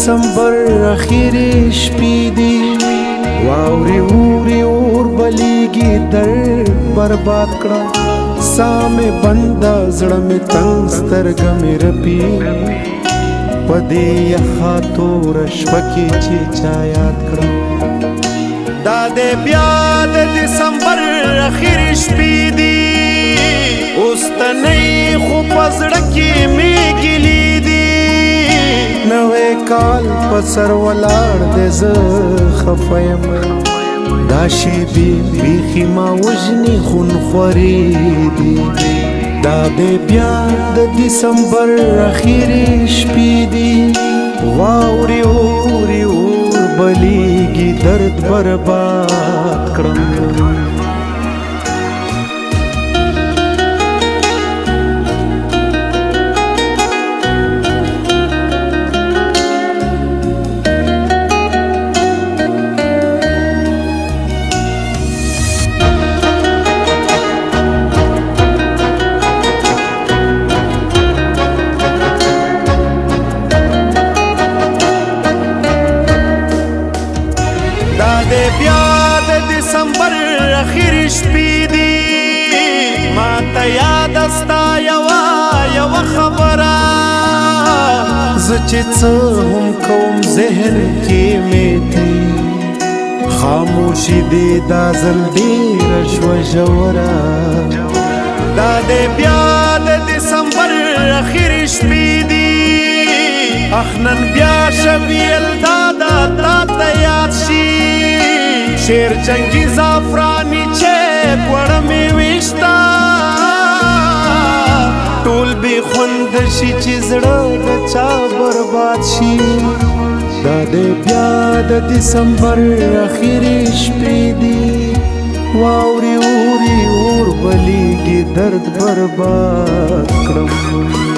دسمبر اخیری شپې دي واوري اوري اور بلیږي درد برباد کړه سامې بنده زړه مې تنګ سترګه مې رپي په دې یخه توره شپه کې چې چا یاد کړه دا دې بیا د دسمبر اخیری شپې دي اوس ته نه خو په زړه کې مې ګیلې دي نوی کال په سر ولاړ دی زه خفه یم دا شیبې بیخي ما وژني خونخوارې دي دا دی بیا د دسمبر اخیری شپې دي واوري اوري اور بلیږي درد برباد کړم بیا د دسمبر اخیری شپې دي ما ته یاد ستا یوه خبره زه چې څه هم کوم ذهن کې مې دي خاموشي دې دا ځل ډېره شوه ژوره دا دی بیا د دسمبر اخیری شپې دي اخ نن بیا شبیل دادا تا ته یاد شي شیر جنگی زعفرانی چه پوڑمی ویشتا ټول بی خوند شي چې زړه د چا برباد شي دا دی بیا د دسمبر اخیری شپې دي واوري اوري اور بلیږي درد برباد کړم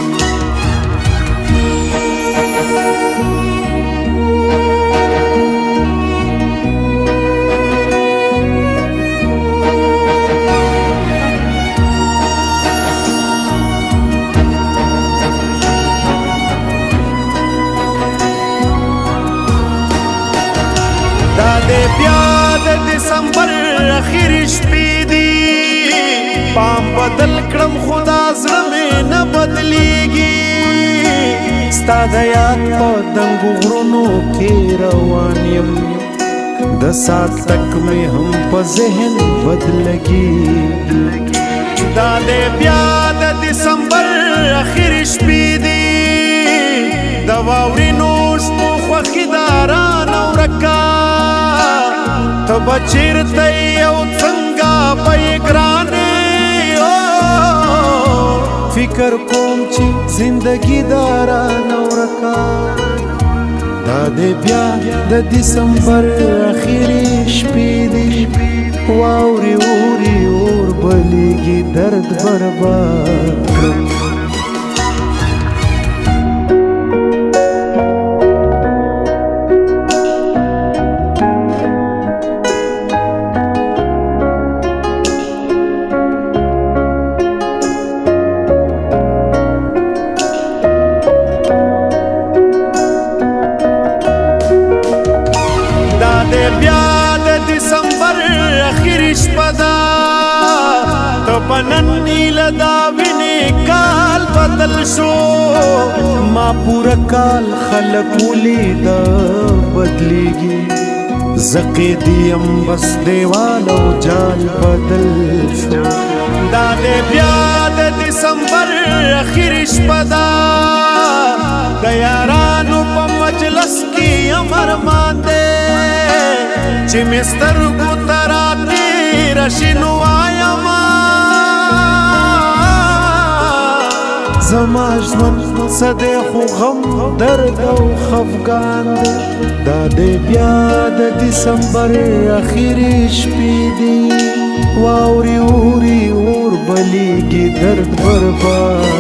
دا دی بیا د دسمبر اخیری شپې دي پام بدل کړم خدا زړه مې نه بدلیږي ستا د یاد په دنګو غرونو کې روان یم د سات تک مې هم په ذهن بدلږي دا دی بیا د دسمبر اخیری شپې دي د واورینو شپو خوښي د رانه ورکه ته به چېرته یې او څنګه به یې ګرانې فکر کوم چې زندګي دا رانه ورکه دا دی بیا د دسمبر اخیری شپې دي واوري اوري اور بلیږي درد برباد کړم بیا د دسمبر اخیری شپه ده ته په نن نیله دا وینې کال بدل شو ما پوره کال خلک ولیده بدلیږي زه قیدي یم بس دیوال او جال بدل شو دا دی بیا د دسمبر اخیری شپه ده د یارانو په مجلس کې امرمان دی چې مې سترګو ته راتېره شي نو وایمه زما ژوند څه دی خو غم درد او خفګان دی دا دی بیا د دسمبر اخیری شپې دي واوري اوري اور بلیږي درد برباد